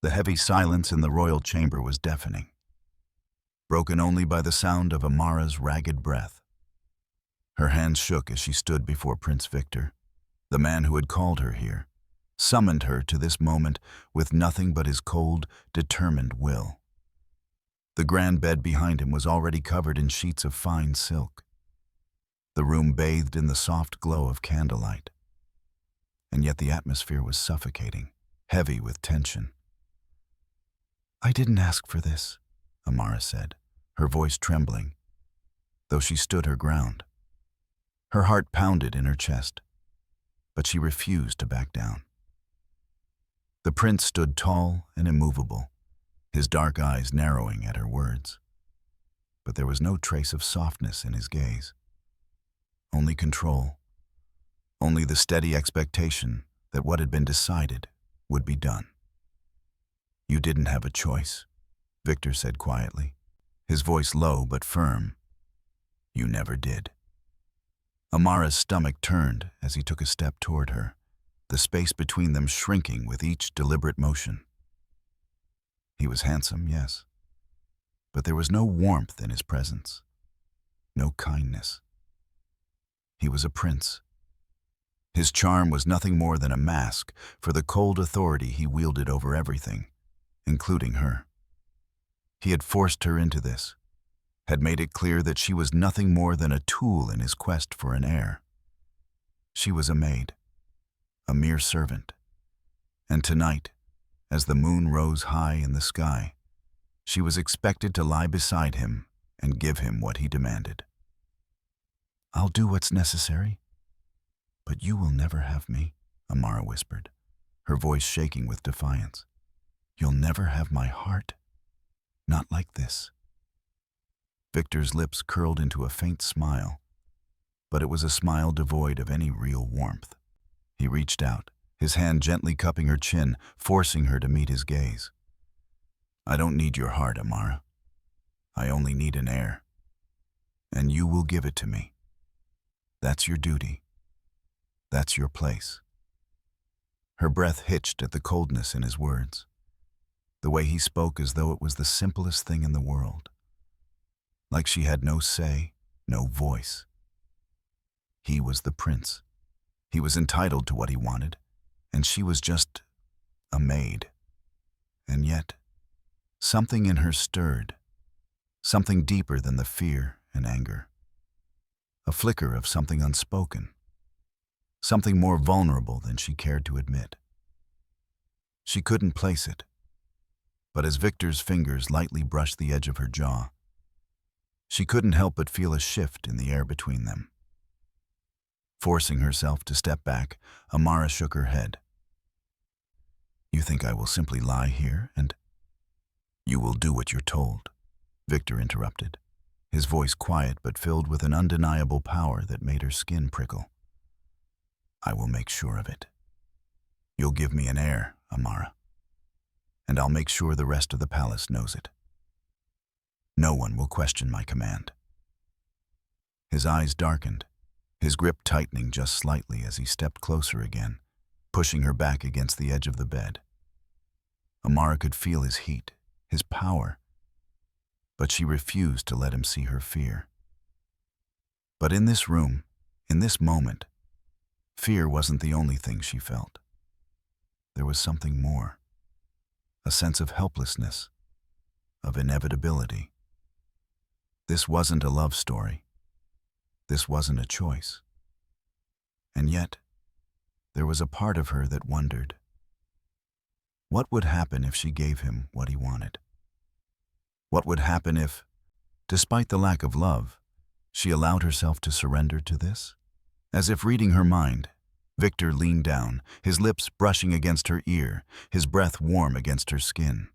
The heavy silence in the royal chamber was deafening, broken only by the sound of Amara's ragged breath. Her hands shook as she stood before Prince Viktor, the man who had called her here, summoned her to this moment with nothing but his cold, determined will. The grand bed behind him was already covered in sheets of fine silk. The room bathed in the soft glow of candlelight. And yet the atmosphere was suffocating, heavy with tension. "I didn't ask for this," Amara said, her voice trembling, though she stood her ground. Her heart pounded in her chest, but she refused to back down. The prince stood tall and immovable, his dark eyes narrowing at her words. But there was no trace of softness in his gaze. Only control, only the steady expectation that what had been decided would be done. "You didn't have a choice," Viktor said quietly, his voice low but firm. "You never did." Amara's stomach turned as he took a step toward her, the space between them shrinking with each deliberate motion. He was handsome, yes, but there was no warmth in his presence, no kindness. He was a prince. His charm was nothing more than a mask for the cold authority he wielded over everything, including her. He had forced her into this, had made it clear that she was nothing more than a tool in his quest for an heir. She was a maid, a mere servant. And tonight, as the moon rose high in the sky, she was expected to lie beside him and give him what he demanded. "I'll do what's necessary, but you will never have me," Amara whispered, her voice shaking with defiance. "You'll never have my heart. Not like this." Viktor's lips curled into a faint smile, but it was a smile devoid of any real warmth. He reached out, his hand gently cupping her chin, forcing her to meet his gaze. "I don't need your heart, Amara. I only need an heir. And you will give it to me. That's your duty. That's your place." Her breath hitched at the coldness in his words, the way he spoke as though it was the simplest thing in the world, like she had no say, no voice. He was the prince. He was entitled to what he wanted, and she was just a maid. And yet, something in her stirred, something deeper than the fear and anger. A flicker of something unspoken, something more vulnerable than she cared to admit. She couldn't place it, but as Viktor's fingers lightly brushed the edge of her jaw, she couldn't help but feel a shift in the air between them. Forcing herself to step back, Amara shook her head. "You think I will simply lie here and—" "You will do what you're told," Viktor interrupted, his voice quiet but filled with an undeniable power that made her skin prickle. "I will make sure of it. You'll give me an heir, Amara, and I'll make sure the rest of the palace knows it. No one will question my command." His eyes darkened, his grip tightening just slightly as he stepped closer again, pushing her back against the edge of the bed. Amara could feel his heat, his power, but she refused to let him see her fear. But in this room, in this moment, fear wasn't the only thing she felt. There was something more, a sense of helplessness, of inevitability. This wasn't a love story. This wasn't a choice. And yet, there was a part of her that wondered, what would happen if she gave him what he wanted? What would happen if, despite the lack of love, she allowed herself to surrender to this? As if reading her mind, Viktor leaned down, his lips brushing against her ear, his breath warm against her skin.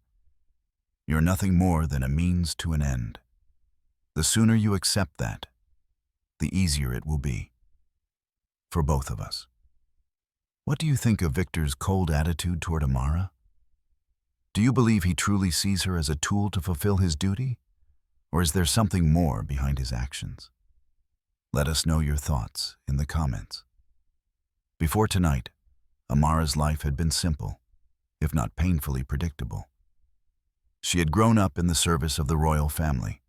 "You're nothing more than a means to an end. The sooner you accept that, the easier it will be. For both of us." What do you think of Viktor's cold attitude toward Amara? Do you believe he truly sees her as a tool to fulfill his duty? Or is there something more behind his actions? Let us know your thoughts in the comments. Before tonight, Amara's life had been simple. if not painfully predictable. She had grown up in the service of the royal family,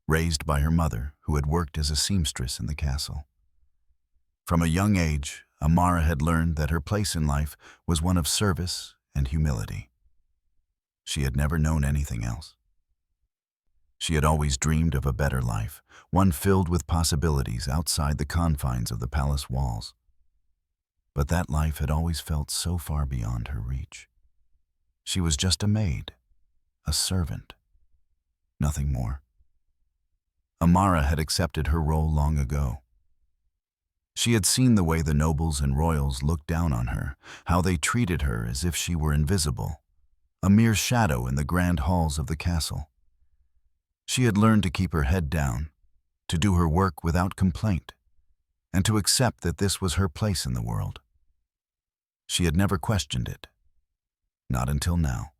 raised by her mother, who had worked as a seamstress in the castle. From a young age, Amara had learned that her place in life was one of service and humility. She had never known anything else. She had always dreamed of a better life, one filled with possibilities outside the confines of the palace walls. But that life had always felt so far beyond her reach. She was just a maid, a servant, nothing more. Amara had accepted her role long ago. She had seen the way the nobles and royals looked down on her, how they treated her as if she were invisible, a mere shadow in the grand halls of the castle. She had learned to keep her head down, to do her work without complaint, and to accept that this was her place in the world. She had never questioned it, not until now.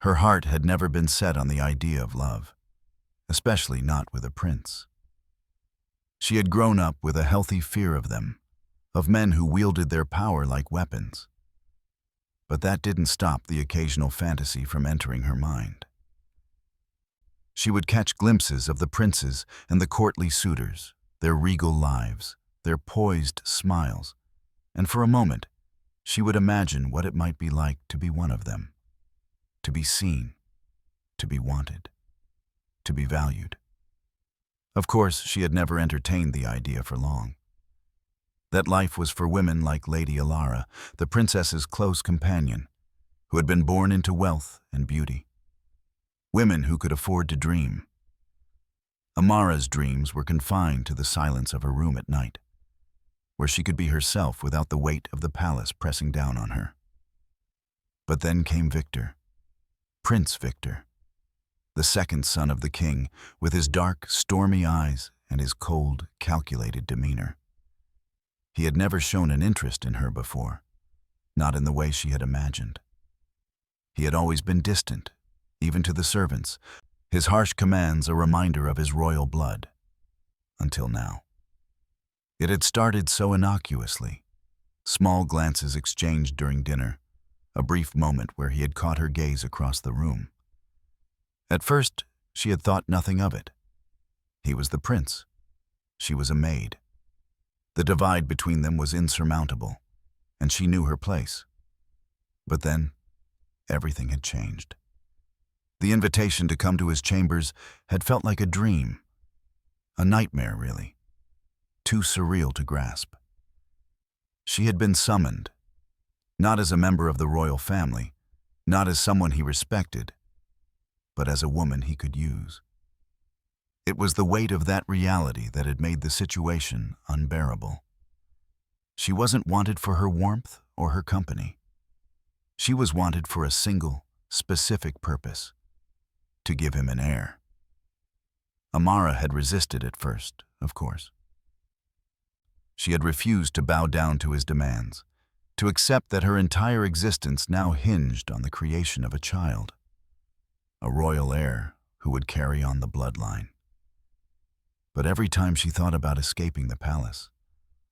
Her heart had never been set on the idea of love, especially not with a prince. She had grown up with a healthy fear of them, of men who wielded their power like weapons. But that didn't stop the occasional fantasy from entering her mind. She would catch glimpses of the princes and the courtly suitors, their regal lives, their poised smiles, and for a moment, she would imagine what it might be like to be one of them, to be seen, to be wanted, to be valued. Of course, she had never entertained the idea for long. That life was for women like Lady Alara, the princess's close companion, who had been born into wealth and beauty. Women who could afford to dream. Amara's dreams were confined to the silence of her room at night, where she could be herself without the weight of the palace pressing down on her. But then came Viktor, Prince Viktor, the second son of the king, with his dark, stormy eyes and his cold, calculated demeanor. He had never shown an interest in her before, not in the way she had imagined. He had always been distant, even to the servants, his harsh commands a reminder of his royal blood, until now. It had started so innocuously, small glances exchanged during dinner, a brief moment where he had caught her gaze across the room. At first, she had thought nothing of it. He was the prince. She was a maid. The divide between them was insurmountable, and she knew her place. But then, everything had changed. The invitation to come to his chambers had felt like a dream, a nightmare, really, too surreal to grasp. She had been summoned, not as a member of the royal family, not as someone he respected, but as a woman he could use. It was the weight of that reality that had made the situation unbearable. She wasn't wanted for her warmth or her company. She was wanted for a single, specific purpose: to give him an heir. Amara had resisted at first, of course. She had refused to bow down to his demands, to accept that her entire existence now hinged on the creation of a child, a royal heir who would carry on the bloodline. But every time she thought about escaping the palace,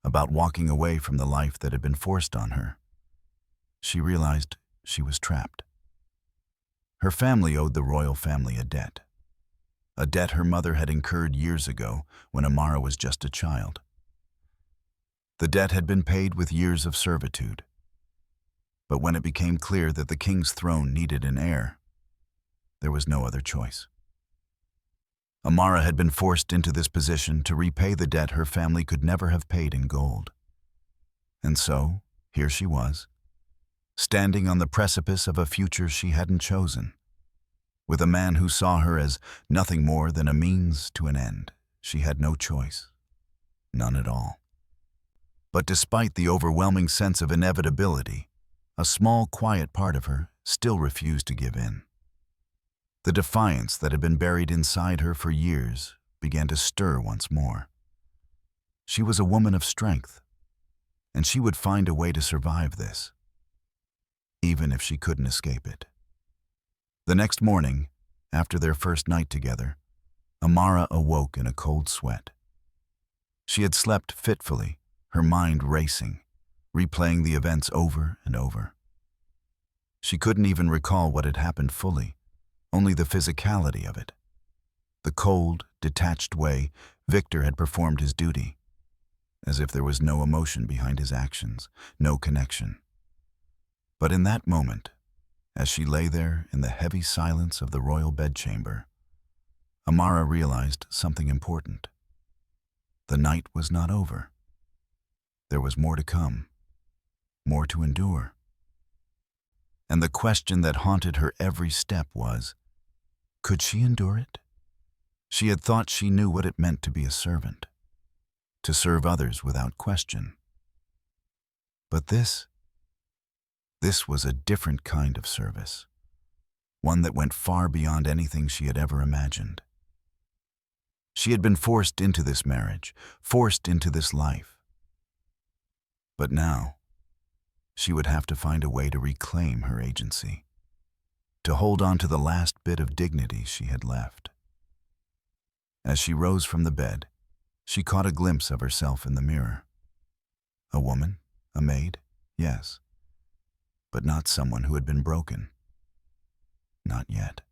about walking away from the life that had been forced on her, she realized she was trapped. Her family owed the royal family a debt her mother had incurred years ago when Amara was just a child. The debt had been paid with years of servitude. But when it became clear that the king's throne needed an heir, there was no other choice. Amara had been forced into this position to repay the debt her family could never have paid in gold. And so, here she was, standing on the precipice of a future she hadn't chosen. With a man who saw her as nothing more than a means to an end, she had no choice. None at all. But despite the overwhelming sense of inevitability, a small, quiet part of her still refused to give in. The defiance that had been buried inside her for years began to stir once more. She was a woman of strength, and she would find a way to survive this, even if she couldn't escape it. The next morning, after their first night together, Amara awoke in a cold sweat. She had slept fitfully, her mind racing, replaying the events over and over. She couldn't even recall what had happened fully, only the physicality of it. The cold, detached way Viktor had performed his duty, as if there was no emotion behind his actions, no connection. But in that moment, as she lay there in the heavy silence of the royal bedchamber, Amara realized something important. The night was not over. There was more to come, more to endure. And the question that haunted her every step was, could she endure it? She had thought she knew what it meant to be a servant, to serve others without question. But this was a different kind of service, one that went far beyond anything she had ever imagined. She had been forced into this marriage, forced into this life. But now, she would have to find a way to reclaim her agency, to hold on to the last bit of dignity she had left. As she rose from the bed, she caught a glimpse of herself in the mirror. A woman, a maid, yes, but not someone who had been broken. Not yet.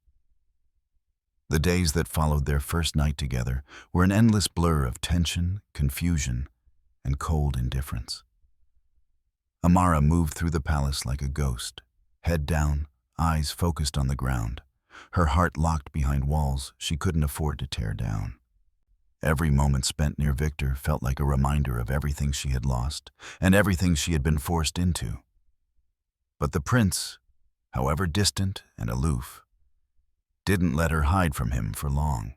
The days that followed their first night together were an endless blur of tension, confusion, and cold indifference. Amara moved through the palace like a ghost, head down, eyes focused on the ground, her heart locked behind walls she couldn't afford to tear down. Every moment spent near Viktor felt like a reminder of everything she had lost and everything she had been forced into. But the prince, however distant and aloof, didn't let her hide from him for long.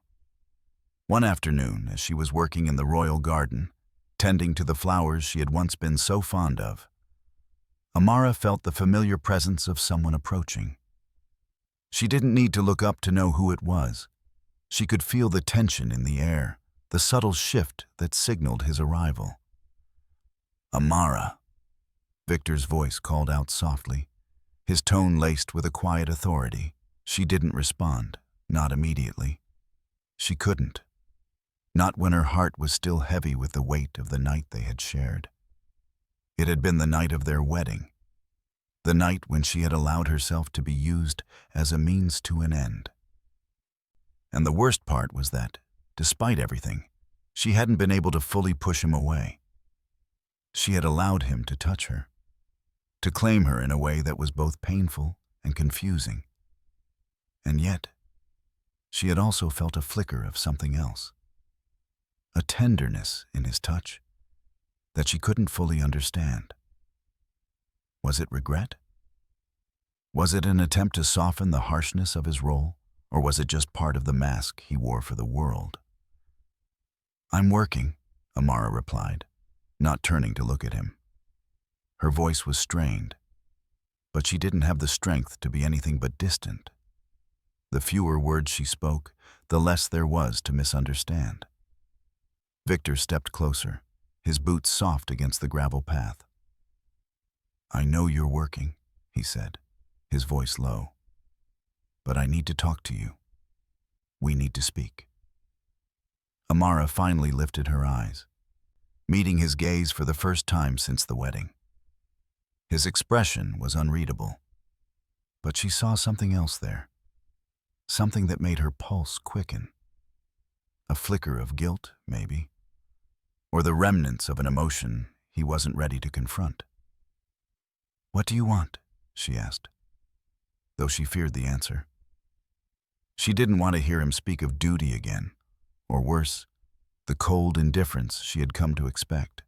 One afternoon, as she was working in the royal garden, tending to the flowers she had once been so fond of, Amara felt the familiar presence of someone approaching. She didn't need to look up to know who it was. She could feel the tension in the air, the subtle shift that signaled his arrival. "Amara," Viktor's voice called out softly, his tone laced with a quiet authority. She didn't respond, not immediately. She couldn't. Not when her heart was still heavy with the weight of the night they had shared. It had been the night of their wedding, the night when she had allowed herself to be used as a means to an end. And the worst part was that, despite everything, she hadn't been able to fully push him away. She had allowed him to touch her, to claim her in a way that was both painful and confusing. And yet, she had also felt a flicker of something else, a tenderness in his touch that she couldn't fully understand. Was it regret? Was it an attempt to soften the harshness of his role, or was it just part of the mask he wore for the world? "I'm working," Amara replied, not turning to look at him. Her voice was strained, but she didn't have the strength to be anything but distant. The fewer words she spoke, the less there was to misunderstand. Viktor stepped closer, his boots soft against the gravel path. "I know you're working," he said, his voice low. "But I need to talk to you. We need to speak." Amara finally lifted her eyes, meeting his gaze for the first time since the wedding. His expression was unreadable, but she saw something else there. Something that made her pulse quicken. A flicker of guilt, maybe, or the remnants of an emotion he wasn't ready to confront. "What do you want?" she asked, though she feared the answer. She didn't want to hear him speak of duty again, or worse, the cold indifference she had come to expect.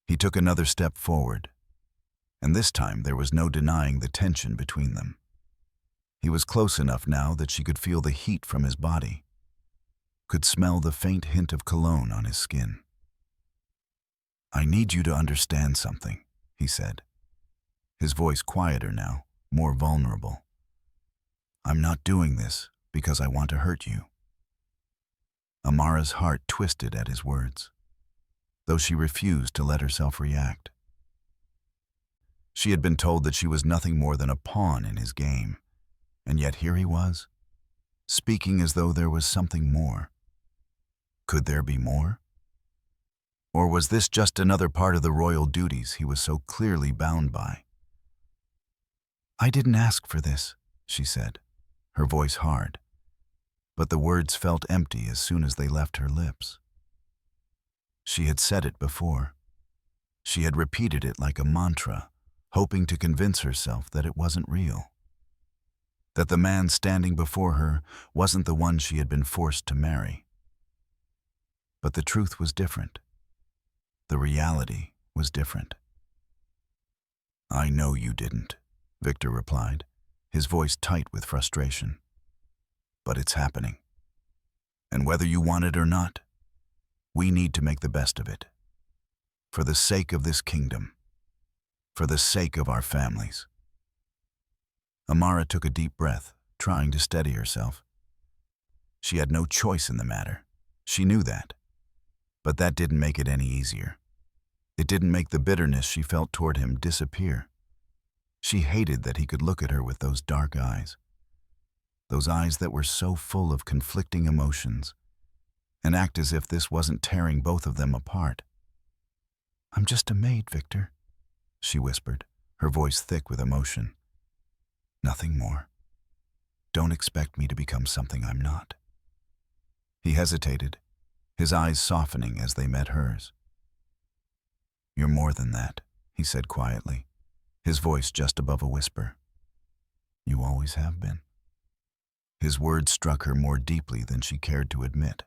He took another step forward, and this time there was no denying the tension between them. He was close enough now that she could feel the heat from his body, could smell the faint hint of cologne on his skin. "I need you to understand something," he said, his voice quieter now, more vulnerable. "I'm not doing this because I want to hurt you." Amara's heart twisted at his words, though she refused to let herself react. She had been told that she was nothing more than a pawn in his game, and yet here he was, speaking as though there was something more. Could there be more? Or was this just another part of the royal duties he was so clearly bound by? "I didn't ask for this," she said, her voice hard, but the words felt empty as soon as they left her lips. She had said it before. She had repeated it like a mantra, hoping to convince herself that it wasn't real. That the man standing before her wasn't the one she had been forced to marry. But the truth was different. The reality was different. "I know you didn't," Viktor replied, his voice tight with frustration. "But it's happening. And whether you want it or not, we need to make the best of it. For the sake of this kingdom. For the sake of our families." Amara took a deep breath, trying to steady herself. She had no choice in the matter. She knew that. But that didn't make it any easier. It didn't make the bitterness she felt toward him disappear. She hated that he could look at her with those dark eyes. Those eyes that were so full of conflicting emotions, and act as if this wasn't tearing both of them apart. "I'm just a maid, Viktor," she whispered, her voice thick with emotion. "Nothing more. Don't expect me to become something I'm not." He hesitated, his eyes softening as they met hers. "You're more than that," he said quietly, his voice just above a whisper. "You always have been." His words struck her more deeply than she cared to admit.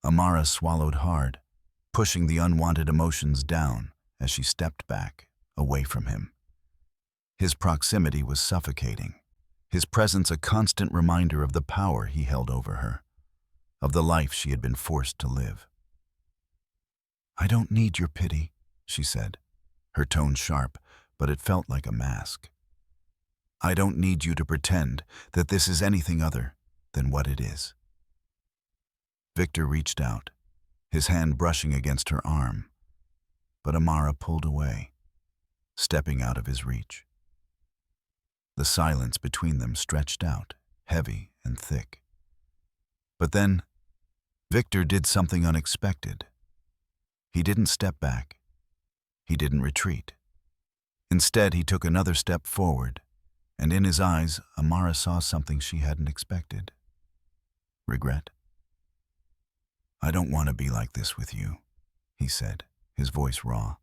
Amara swallowed hard, pushing the unwanted emotions down as she stepped back, away from him. His proximity was suffocating, his presence a constant reminder of the power he held over her, of the life she had been forced to live. "I don't need your pity," she said, her tone sharp, but it felt like a mask. "I don't need you to pretend that this is anything other than what it is." Viktor reached out, his hand brushing against her arm, but Amara pulled away, stepping out of his reach. The silence between them stretched out, heavy and thick. But then, Viktor did something unexpected. He didn't step back. He didn't retreat. Instead, he took another step forward, and in his eyes, Amara saw something she hadn't expected. Regret. "I don't want to be like this with you," he said, his voice raw.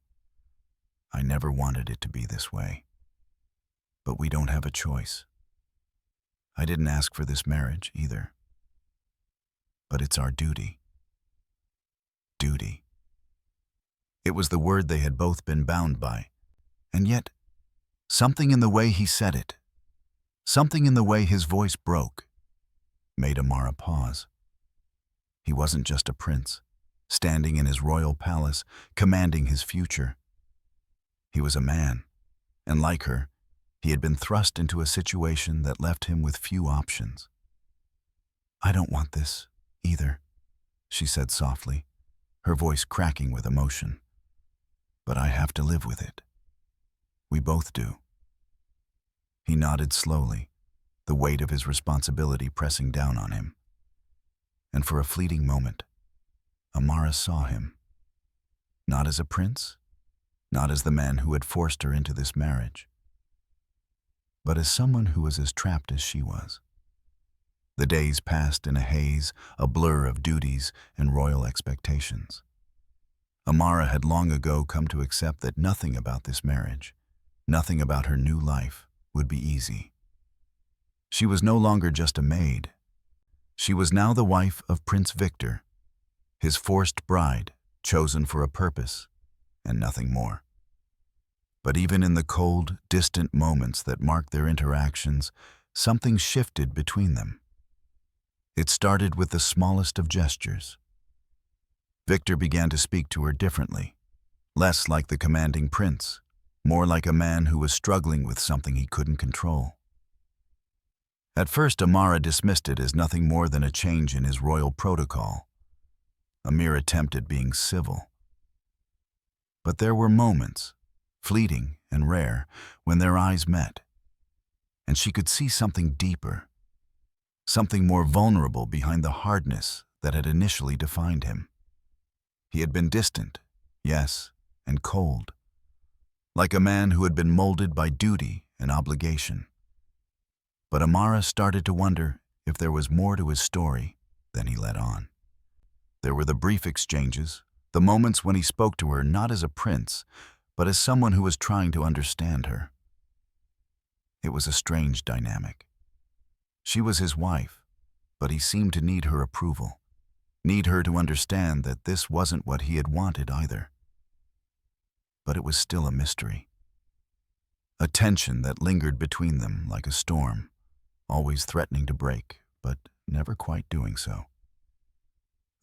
"I never wanted it to be this way. But we don't have a choice. I didn't ask for this marriage either. But it's our duty." Duty. It was the word they had both been bound by, and yet, something in the way he said it, something in the way his voice broke, made Amara pause. He wasn't just a prince, standing in his royal palace, commanding his future. He was a man, and like her, he had been thrust into a situation that left him with few options. "I don't want this, either," she said softly, her voice cracking with emotion. "But I have to live with it. We both do." He nodded slowly, the weight of his responsibility pressing down on him. And for a fleeting moment, Amara saw him. Not as a prince, not as the man who had forced her into this marriage, but as someone who was as trapped as she was. The days passed in a haze, a blur of duties and royal expectations. Amara had long ago come to accept that nothing about this marriage, nothing about her new life, would be easy. She was no longer just a maid. She was now the wife of Prince Viktor, his forced bride, chosen for a purpose, and nothing more. But even in the cold, distant moments that marked their interactions, something shifted between them. It started with the smallest of gestures. Viktor began to speak to her differently, less like the commanding prince, more like a man who was struggling with something he couldn't control. At first, Amara dismissed it as nothing more than a change in his royal protocol, a mere attempt at being civil. But there were moments, fleeting and rare, when their eyes met, and she could see something deeper, something more vulnerable behind the hardness that had initially defined him. He had been distant, yes, and cold, like a man who had been molded by duty an obligation. But Amara started to wonder if there was more to his story than he let on. There were the brief exchanges, the moments when he spoke to her not as a prince, but as someone who was trying to understand her. It was a strange dynamic. She was his wife, but he seemed to need her approval, need her to understand that this wasn't what he had wanted either. But it was still a mystery. A tension that lingered between them like a storm, always threatening to break, but never quite doing so.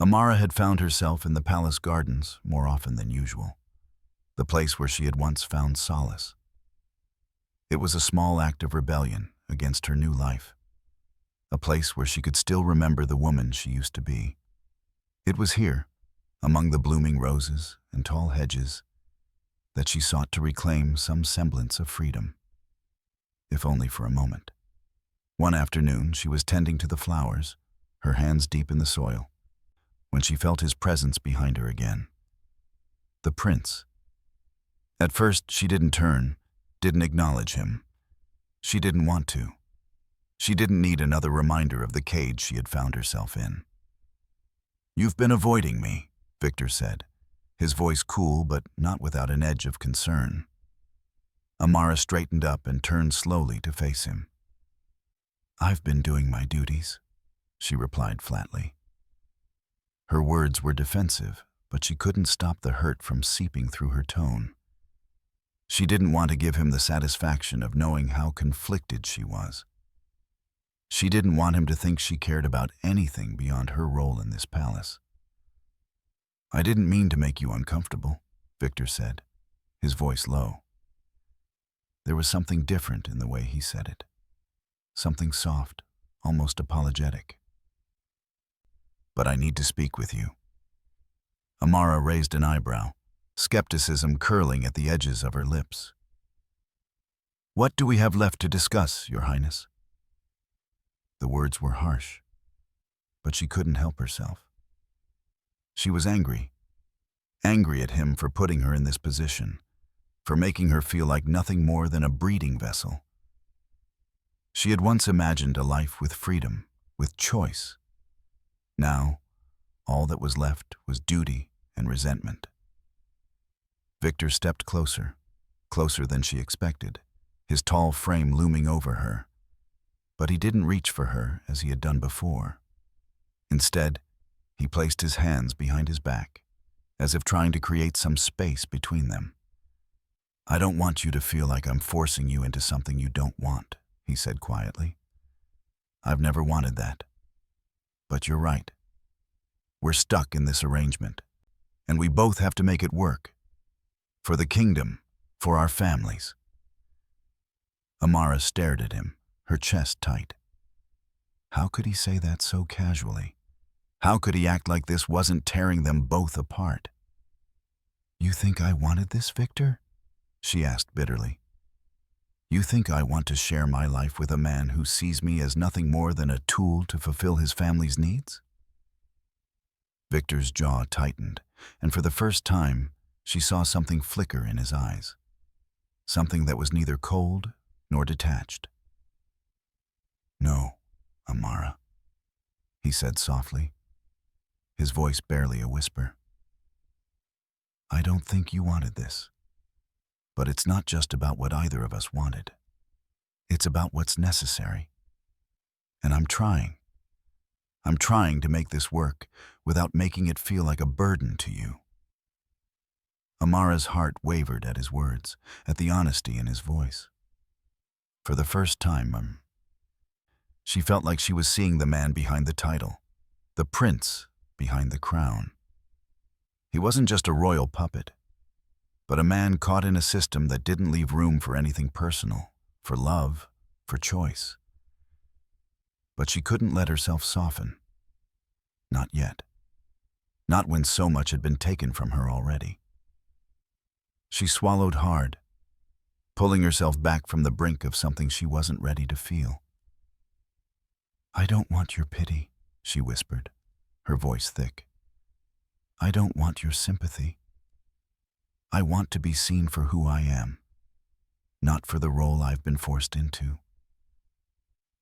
Amara had found herself in the palace gardens more often than usual, the place where she had once found solace. It was a small act of rebellion against her new life, a place where she could still remember the woman she used to be. It was here, among the blooming roses and tall hedges, that she sought to reclaim some semblance of freedom, if only for a moment. One afternoon, she was tending to the flowers, her hands deep in the soil, when she felt his presence behind her again. The prince. At first, she didn't turn, didn't acknowledge him. She didn't want to. She didn't need another reminder of the cage she had found herself in. "You've been avoiding me," Viktor said, his voice cool but not without an edge of concern. Amara straightened up and turned slowly to face him. "I've been doing my duties," she replied flatly. Her words were defensive, but she couldn't stop the hurt from seeping through her tone. She didn't want to give him the satisfaction of knowing how conflicted she was. She didn't want him to think she cared about anything beyond her role in this palace. "I didn't mean to make you uncomfortable," Viktor said, his voice low. There was something different in the way he said it. Something soft, almost apologetic. "But I need to speak with you." Amara raised an eyebrow, skepticism curling at the edges of her lips. "What do we have left to discuss, Your Highness?" The words were harsh, but she couldn't help herself. She was angry at him for putting her in this position, for making her feel like nothing more than a breeding vessel. She had once imagined a life with freedom, with choice. Now, all that was left was duty and resentment. Viktor stepped closer, closer than she expected, his tall frame looming over her. But he didn't reach for her as he had done before. Instead, he placed his hands behind his back, as if trying to create some space between them. "I don't want you to feel like I'm forcing you into something you don't want," he said quietly. "I've never wanted that. But you're right. We're stuck in this arrangement, and we both have to make it work. For the kingdom, for our families." Amara stared at him, her chest tight. How could he say that so casually? How could he act like this wasn't tearing them both apart? "You think I wanted this, Viktor?" she asked bitterly. "You think I want to share my life with a man who sees me as nothing more than a tool to fulfill his family's needs?" Viktor's jaw tightened, and for the first time, she saw something flicker in his eyes. Something that was neither cold nor detached. "No, Amara," he said softly, his voice barely a whisper. "I don't think you wanted this. But it's not just about what either of us wanted. It's about what's necessary. And I'm trying. I'm trying to make this work without making it feel like a burden to you." Amara's heart wavered at his words, at the honesty in his voice. For the first time, she felt like she was seeing the man behind the title, the prince behind the crown. He wasn't just a royal puppet, but a man caught in a system that didn't leave room for anything personal, for love, for choice. But she couldn't let herself soften. Not yet. Not when so much had been taken from her already. She swallowed hard, pulling herself back from the brink of something she wasn't ready to feel. "I don't want your pity," she whispered, her voice thick. "I don't want your sympathy. I want to be seen for who I am. not for the role I've been forced into.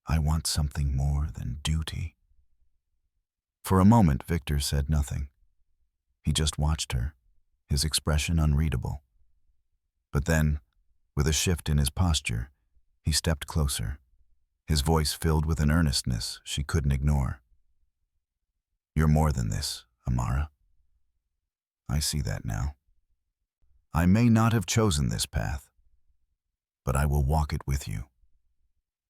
I want something more than duty." For a moment, Viktor said nothing. He just watched her, his expression unreadable. But then, with a shift in his posture, he stepped closer, his voice filled with an earnestness she couldn't ignore. "You're more than this, Amara. I see that now. I may not have chosen this path, but I will walk it with you.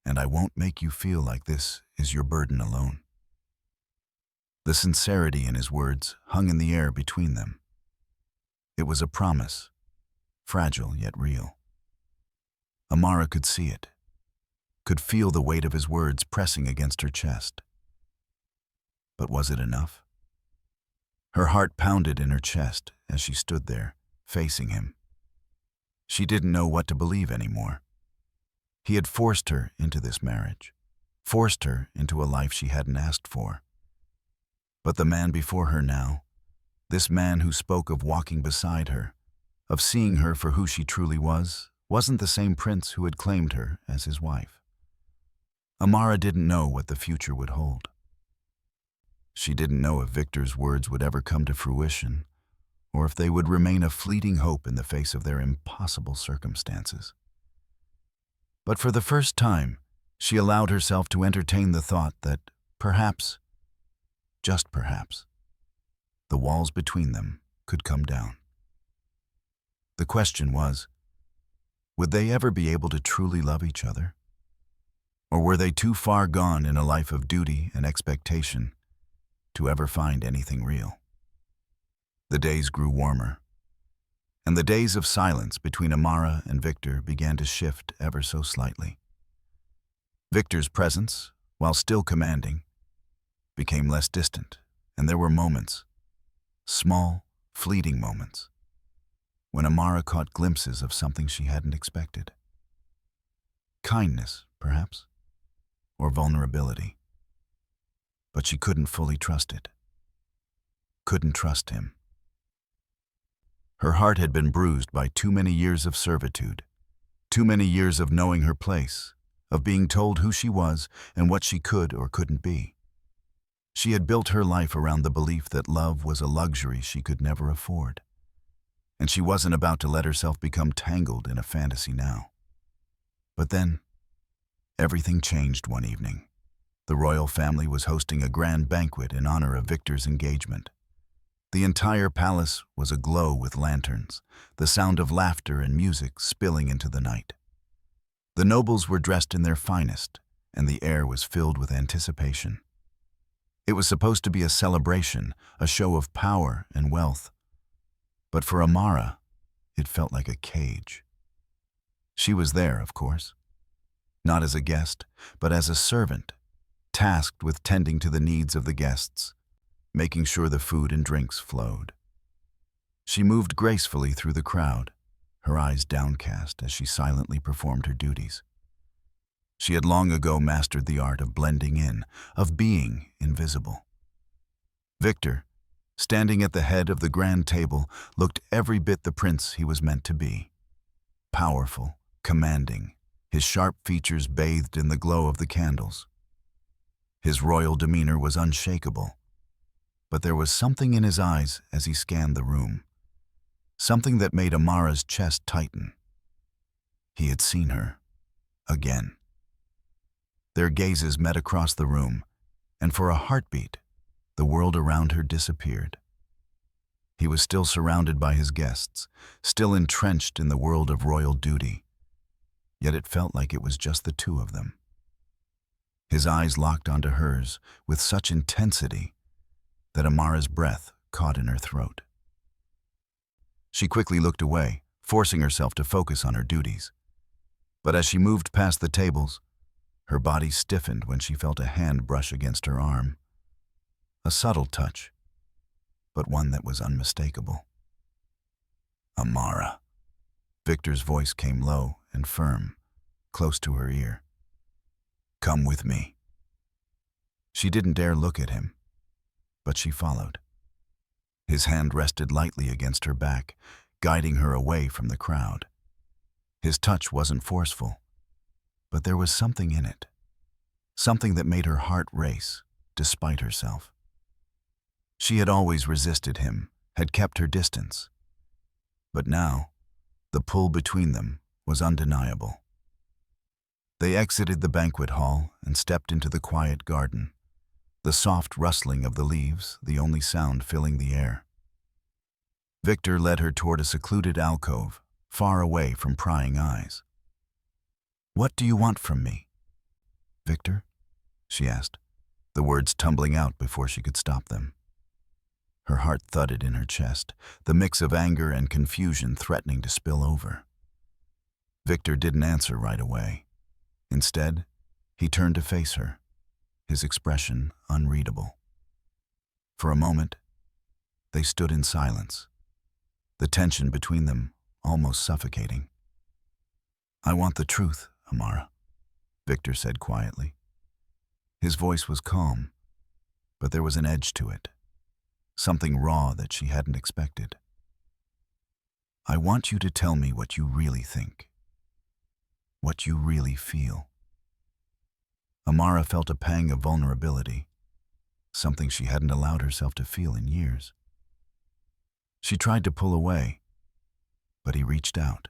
And I won't make you feel like this is your burden alone." The sincerity in his words hung in the air between them. It was a promise, fragile yet real. Amara could see it, could feel the weight of his words pressing against her chest. But was it enough? Her heart pounded in her chest as she stood there, facing him. She didn't know what to believe anymore. He had forced her into this marriage, forced her into a life she hadn't asked for. But the man before her now, this man who spoke of walking beside her, of seeing her for who she truly was, wasn't the same prince who had claimed her as his wife. Amara didn't know what the future would hold. She didn't know if Viktor's words would ever come to fruition, or if they would remain a fleeting hope in the face of their impossible circumstances. But for the first time, she allowed herself to entertain the thought that perhaps, just perhaps, the walls between them could come down. The question was, would they ever be able to truly love each other? Or were they too far gone in a life of duty and expectation to ever find anything real? The days grew warmer, and the days of silence between Amara and Viktor began to shift ever so slightly. Viktor's presence, while still commanding, became less distant, and there were moments, small, fleeting moments, when Amara caught glimpses of something she hadn't expected. Kindness, perhaps, or vulnerability. But she couldn't fully trust it. Couldn't trust him. Her heart had been bruised by too many years of servitude, too many years of knowing her place, of being told who she was and what she could or couldn't be. She had built her life around the belief that love was a luxury she could never afford, and she wasn't about to let herself become tangled in a fantasy now. But then, everything changed one evening. The royal family was hosting a grand banquet in honor of Viktor's engagement. The entire palace was aglow with lanterns, the sound of laughter and music spilling into the night. The nobles were dressed in their finest, and the air was filled with anticipation. It was supposed to be a celebration, a show of power and wealth. But for Amara, it felt like a cage. She was there, of course, not as a guest, but as a servant, tasked with tending to the needs of the guests, making sure the food and drinks flowed. She moved gracefully through the crowd, her eyes downcast as she silently performed her duties. She had long ago mastered the art of blending in, of being invisible. Viktor, standing at the head of the grand table, looked every bit the prince he was meant to be. Powerful, commanding, his sharp features bathed in the glow of the candles. His royal demeanor was unshakable, but there was something in his eyes as he scanned the room, something that made Amara's chest tighten. He had seen her, again. Their gazes met across the room, and for a heartbeat, the world around her disappeared. He was still surrounded by his guests, still entrenched in the world of royal duty, yet it felt like it was just the two of them. His eyes locked onto hers with such intensity that Amara's breath caught in her throat. She quickly looked away, forcing herself to focus on her duties. But as she moved past the tables, her body stiffened when she felt a hand brush against her arm. A subtle touch, but one that was unmistakable. "Amara." Viktor's voice came low and firm, close to her ear. "Come with me." She didn't dare look at him, but she followed. His hand rested lightly against her back, guiding her away from the crowd. His touch wasn't forceful, but there was something in it, something that made her heart race, despite herself. She had always resisted him, had kept her distance. But now, the pull between them was undeniable. They exited the banquet hall and stepped into the quiet garden, the soft rustling of the leaves the only sound filling the air. Viktor led her toward a secluded alcove, far away from prying eyes. "What do you want from me, Viktor?" she asked, the words tumbling out before she could stop them. Her heart thudded in her chest, the mix of anger and confusion threatening to spill over. Viktor didn't answer right away. Instead, he turned to face her, his expression unreadable. For a moment, they stood in silence, the tension between them almost suffocating. "I want the truth, Amara," Viktor said quietly. His voice was calm, but there was an edge to it, something raw that she hadn't expected. "I want you to tell me what you really think, what you really feel." Amara felt a pang of vulnerability, something she hadn't allowed herself to feel in years. She tried to pull away, but he reached out,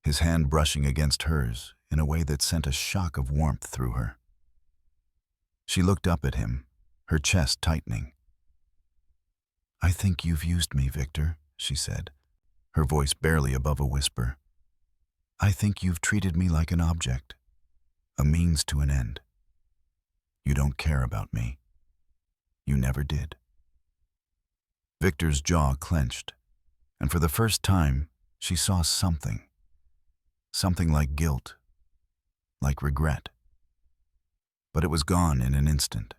his hand brushing against hers in a way that sent a shock of warmth through her. She looked up at him, her chest tightening. "I think you've used me, Viktor," she said, her voice barely above a whisper. "I think you've treated me like an object, a means to an end. You don't care about me. You never did." Viktor's jaw clenched, and for the first time, she saw something like guilt, like regret. But it was gone in an instant,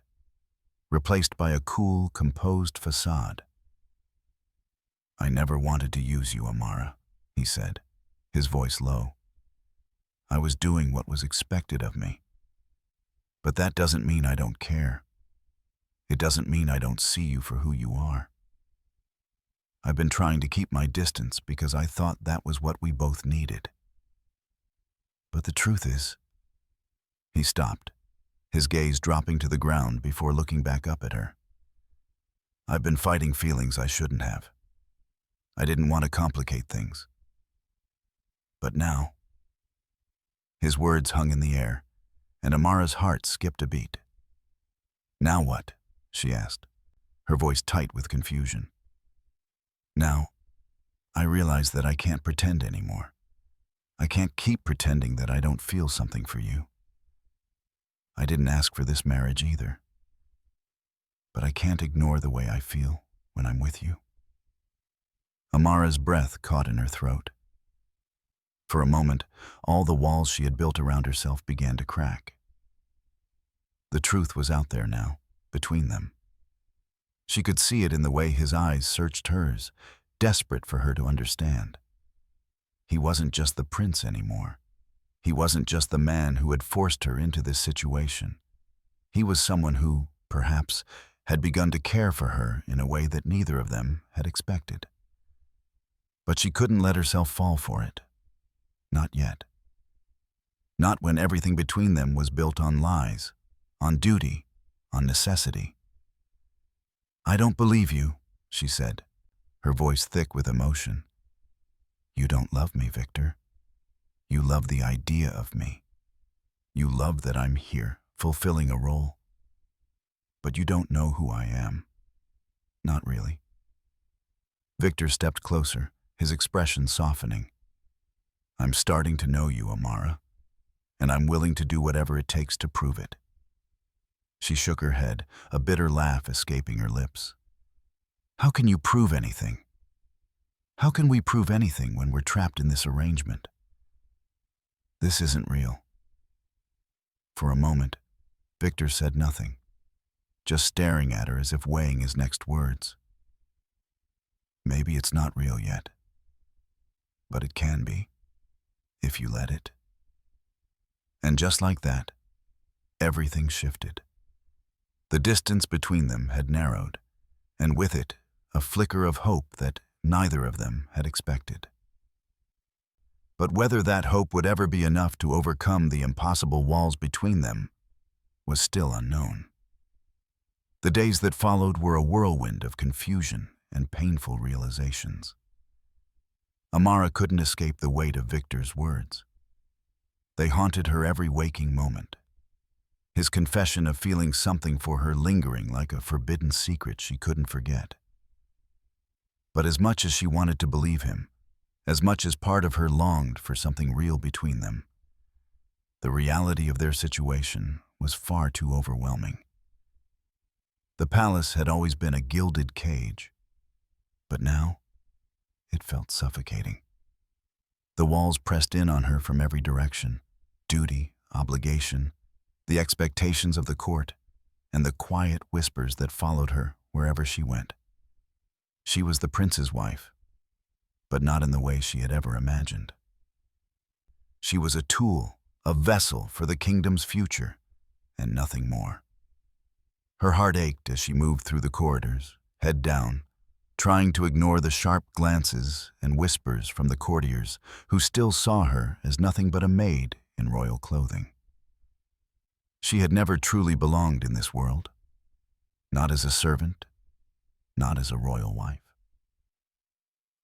replaced by a cool, composed facade. "I never wanted to use you, Amara," he said, his voice low. "I was doing what was expected of me. But that doesn't mean I don't care. It doesn't mean I don't see you for who you are. I've been trying to keep my distance because I thought that was what we both needed. But the truth is..." He stopped, his gaze dropping to the ground before looking back up at her. "I've been fighting feelings I shouldn't have. I didn't want to complicate things. But now..." His words hung in the air, and Amara's heart skipped a beat. "Now what?" she asked, her voice tight with confusion. "Now, I realize that I can't pretend anymore. I can't keep pretending that I don't feel something for you. I didn't ask for this marriage either. But I can't ignore the way I feel when I'm with you." Amara's breath caught in her throat. For a moment, all the walls she had built around herself began to crack. The truth was out there now, between them. She could see it in the way his eyes searched hers, desperate for her to understand. He wasn't just the prince anymore. He wasn't just the man who had forced her into this situation. He was someone who, perhaps, had begun to care for her in a way that neither of them had expected. But she couldn't let herself fall for it. Not yet. Not when everything between them was built on lies, on duty, on necessity. "I don't believe you," she said, her voice thick with emotion. "You don't love me, Viktor. You love the idea of me. You love that I'm here, fulfilling a role. But you don't know who I am. Not really." Viktor stepped closer, his expression softening. "I'm starting to know you, Amara, and I'm willing to do whatever it takes to prove it." She shook her head, a bitter laugh escaping her lips. "How can you prove anything? How can we prove anything when we're trapped in this arrangement? This isn't real." For a moment, Viktor said nothing, just staring at her as if weighing his next words. "Maybe it's not real yet, but it can be, if you let it." And just like that, everything shifted. The distance between them had narrowed, and with it, a flicker of hope that neither of them had expected. But whether that hope would ever be enough to overcome the impossible walls between them was still unknown. The days that followed were a whirlwind of confusion and painful realizations. Amara couldn't escape the weight of Viktor's words. They haunted her every waking moment. His confession of feeling something for her lingering like a forbidden secret she couldn't forget. But as much as she wanted to believe him, as much as part of her longed for something real between them, the reality of their situation was far too overwhelming. The palace had always been a gilded cage, but now it felt suffocating. The walls pressed in on her from every direction: duty, obligation, the expectations of the court, and the quiet whispers that followed her wherever she went. She was the prince's wife, but not in the way she had ever imagined. She was a tool, a vessel for the kingdom's future, and nothing more. Her heart ached as she moved through the corridors, head down, trying to ignore the sharp glances and whispers from the courtiers who still saw her as nothing but a maid in royal clothing. She had never truly belonged in this world, not as a servant, not as a royal wife.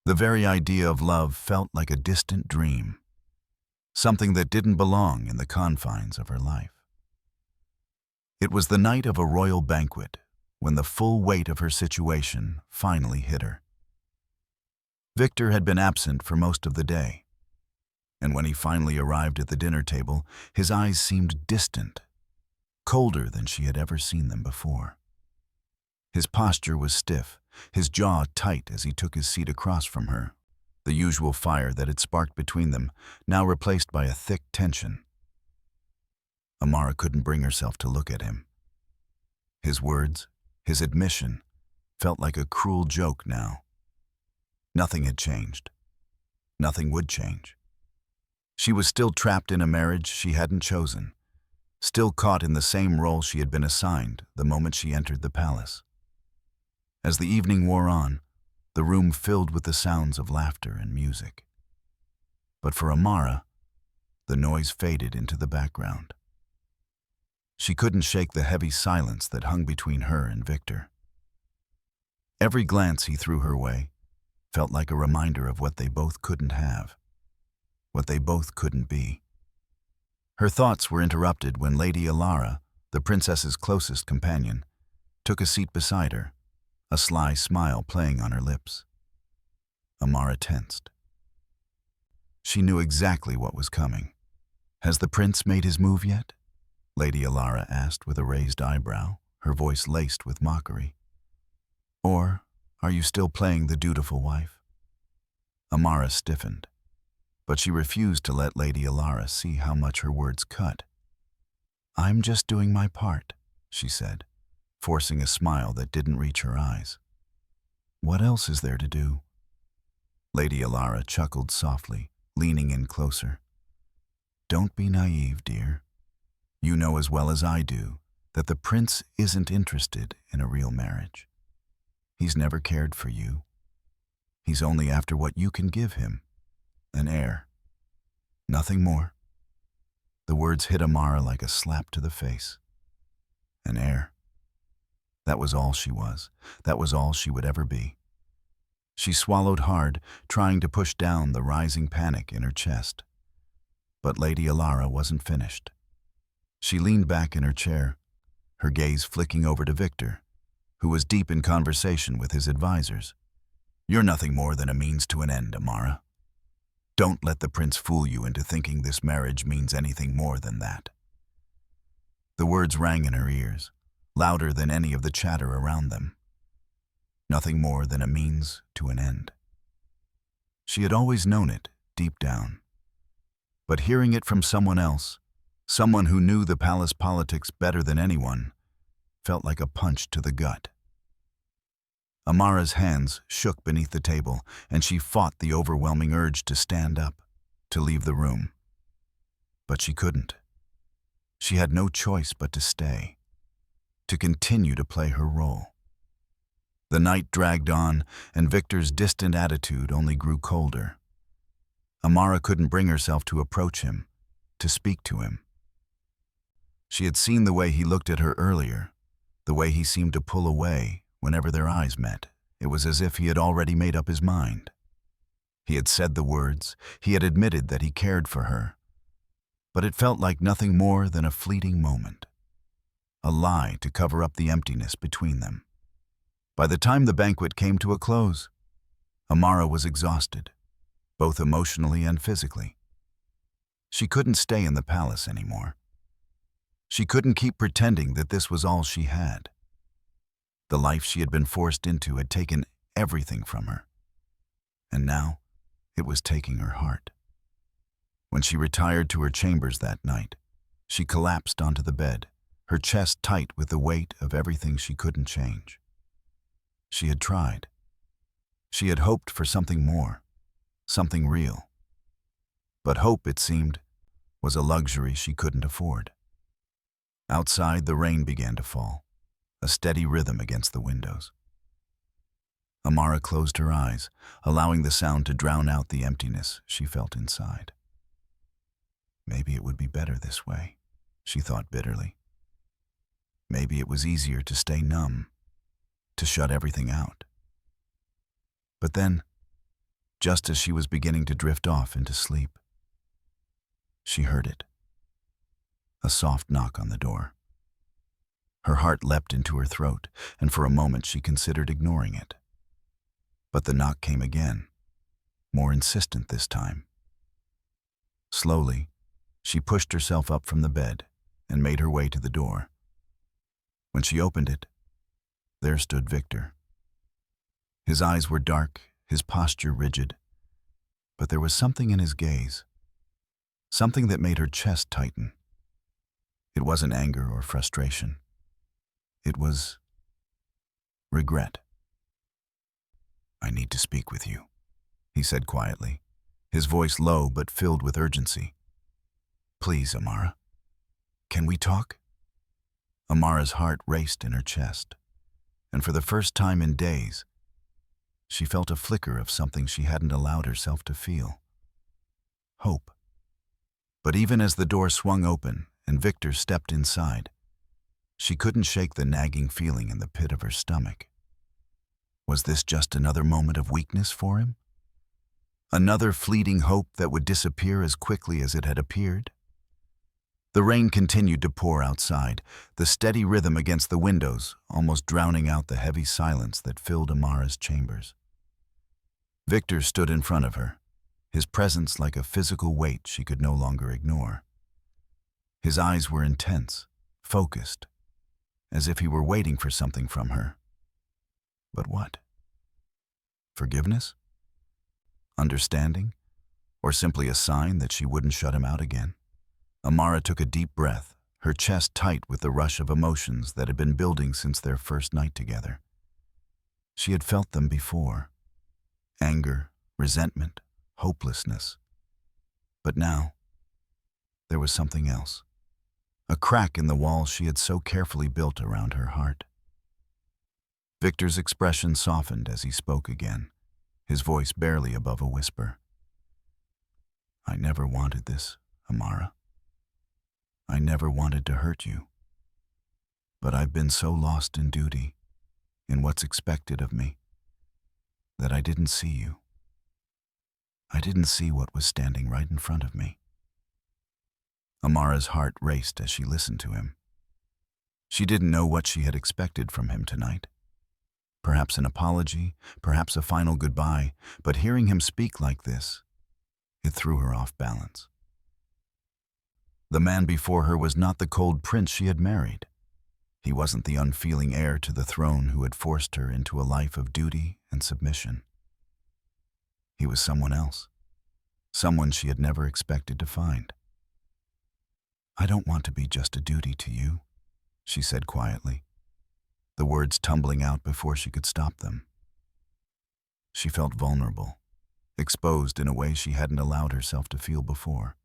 The very idea of love felt like a distant dream, something that didn't belong in the confines of her life. It was the night of a royal banquet when the full weight of her situation finally hit her. Viktor had been absent for most of the day, and when he finally arrived at the dinner table, his eyes seemed distant, colder than she had ever seen them before. His posture was stiff, his jaw tight as he took his seat across from her, the usual fire that had sparked between them now replaced by a thick tension. Amara couldn't bring herself to look at him. His words, his admission, felt like a cruel joke now. Nothing had changed. Nothing would change. She was still trapped in a marriage she hadn't chosen, still caught in the same role she had been assigned the moment she entered the palace. As the evening wore on, the room filled with the sounds of laughter and music. But for Amara, the noise faded into the background. She couldn't shake the heavy silence that hung between her and Viktor. Every glance he threw her way felt like a reminder of what they both couldn't have, what they both couldn't be. Her thoughts were interrupted when Lady Amara, the princess's closest companion, took a seat beside her, a sly smile playing on her lips. Amara tensed. She knew exactly what was coming. "Has the prince made his move yet?" Lady Amara asked with a raised eyebrow, her voice laced with mockery. "Or are you still playing the dutiful wife?" Amara stiffened, but she refused to let Lady Amara see how much her words cut. "I'm just doing my part," she said, forcing a smile that didn't reach her eyes. "What else is there to do?" Lady Amara chuckled softly, leaning in closer. "Don't be naive, dear. You know as well as I do that the prince isn't interested in a real marriage. He's never cared for you. He's only after what you can give him, an heir. Nothing more." The words hit Amara like a slap to the face. An heir. That was all she was. That was all she would ever be. She swallowed hard, trying to push down the rising panic in her chest. But Lady Amara wasn't finished. She leaned back in her chair, her gaze flicking over to Viktor, who was deep in conversation with his advisors. "You're nothing more than a means to an end, Amara. Don't let the prince fool you into thinking this marriage means anything more than that." The words rang in her ears, louder than any of the chatter around them. Nothing more than a means to an end. She had always known it, deep down. But hearing it from someone else, someone who knew the palace politics better than anyone, felt like a punch to the gut. Amara's hands shook beneath the table, and she fought the overwhelming urge to stand up, to leave the room. But she couldn't. She had no choice but to stay, to continue to play her role. The night dragged on, and Viktor's distant attitude only grew colder. Amara couldn't bring herself to approach him, to speak to him. She had seen the way he looked at her earlier, the way he seemed to pull away whenever their eyes met. It was as if he had already made up his mind. He had said the words, he had admitted that he cared for her, but it felt like nothing more than a fleeting moment, a lie to cover up the emptiness between them. By the time the banquet came to a close, Amara was exhausted, both emotionally and physically. She couldn't stay in the palace anymore. She couldn't keep pretending that this was all she had. The life she had been forced into had taken everything from her, and now it was taking her heart. When she retired to her chambers that night, she collapsed onto the bed, her chest tight with the weight of everything she couldn't change. She had tried. She had hoped for something more, something real. But hope, it seemed, was a luxury she couldn't afford. Outside, the rain began to fall, a steady rhythm against the windows. Amara closed her eyes, allowing the sound to drown out the emptiness she felt inside. Maybe it would be better this way, she thought bitterly. Maybe it was easier to stay numb, to shut everything out. But then, just as she was beginning to drift off into sleep, she heard it. A soft knock on the door. Her heart leapt into her throat, and for a moment she considered ignoring it. But the knock came again, more insistent this time. Slowly, she pushed herself up from the bed and made her way to the door. When she opened it, there stood Viktor. His eyes were dark, his posture rigid, but there was something in his gaze, something that made her chest tighten. It wasn't anger or frustration. It was regret. "I need to speak with you," he said quietly, his voice low but filled with urgency. "Please, Amara. Can we talk?" Amara's heart raced in her chest, and for the first time in days, she felt a flicker of something she hadn't allowed herself to feel. Hope. But even as the door swung open and Viktor stepped inside, she couldn't shake the nagging feeling in the pit of her stomach. Was this just another moment of weakness for him? Another fleeting hope that would disappear as quickly as it had appeared? The rain continued to pour outside, the steady rhythm against the windows almost drowning out the heavy silence that filled Amara's chambers. Viktor stood in front of her, his presence like a physical weight she could no longer ignore. His eyes were intense, focused, as if he were waiting for something from her. But what? Forgiveness? Understanding? Or simply a sign that she wouldn't shut him out again? Amara took a deep breath, her chest tight with the rush of emotions that had been building since their first night together. She had felt them before. Anger, resentment, hopelessness. But now, there was something else. A crack in the wall she had so carefully built around her heart. Viktor's expression softened as he spoke again, his voice barely above a whisper. "I never wanted this, Amara. I never wanted to hurt you. But I've been so lost in duty, in what's expected of me, that I didn't see you. I didn't see what was standing right in front of me." Amara's heart raced as she listened to him. She didn't know what she had expected from him tonight. Perhaps an apology, perhaps a final goodbye, but hearing him speak like this, it threw her off balance. The man before her was not the cold prince she had married. He wasn't the unfeeling heir to the throne who had forced her into a life of duty and submission. He was someone else, someone she had never expected to find. "I don't want to be just a duty to you," she said quietly, the words tumbling out before she could stop them. She felt vulnerable, exposed in a way she hadn't allowed herself to feel before.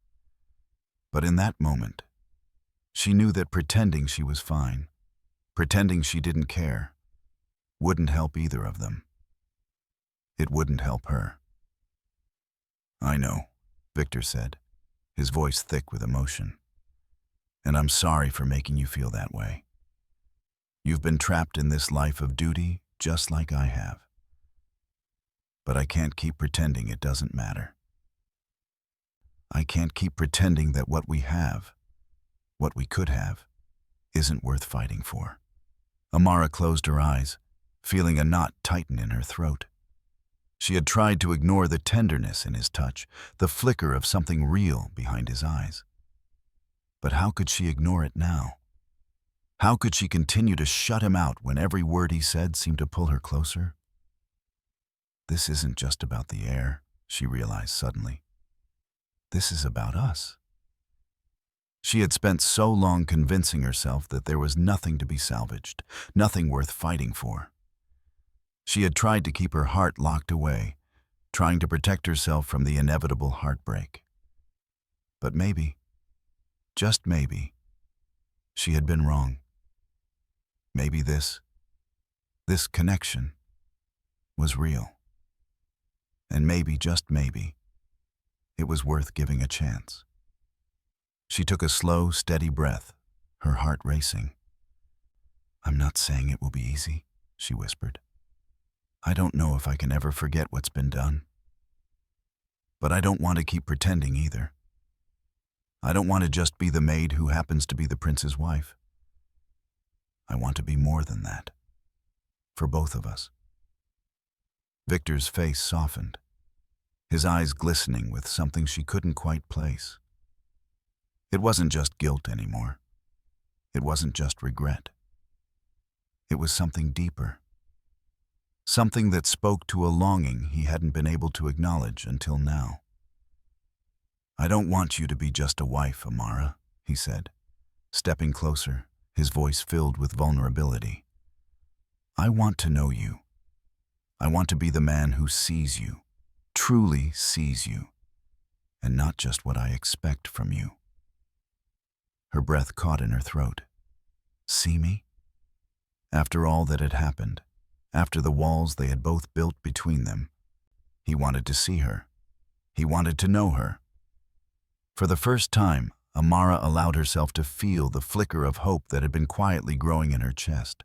But in that moment, she knew that pretending she was fine, pretending she didn't care, wouldn't help either of them. It wouldn't help her. "I know," Viktor said, his voice thick with emotion. And I'm sorry for making you feel that way. You've been trapped in this life of duty just like I have. But I can't keep pretending it doesn't matter. I can't keep pretending that what we have, what we could have, isn't worth fighting for. Amara closed her eyes, feeling a knot tighten in her throat. She had tried to ignore the tenderness in his touch, the flicker of something real behind his eyes. But how could she ignore it now? How could she continue to shut him out when every word he said seemed to pull her closer? This isn't just about the heir, she realized suddenly. This is about us. She had spent so long convincing herself that there was nothing to be salvaged, nothing worth fighting for. She had tried to keep her heart locked away, trying to protect herself from the inevitable heartbreak. But maybe, just maybe, she had been wrong. Maybe this connection was real. And maybe, just maybe, it was worth giving a chance. She took a slow, steady breath, her heart racing. I'm not saying it will be easy, she whispered. I don't know if I can ever forget what's been done. But I don't want to keep pretending either. I don't want to just be the maid who happens to be the prince's wife. I want to be more than that. For both of us. Viktor's face softened, his eyes glistening with something she couldn't quite place. It wasn't just guilt anymore. It wasn't just regret. It was something deeper. Something that spoke to a longing he hadn't been able to acknowledge until now. I don't want you to be just a wife, Amara, he said, stepping closer, his voice filled with vulnerability. I want to know you. I want to be the man who sees you, truly sees you, and not just what I expect from you. Her breath caught in her throat. See me? After all that had happened, after the walls they had both built between them, he wanted to see her. He wanted to know her. For the first time, Amara allowed herself to feel the flicker of hope that had been quietly growing in her chest.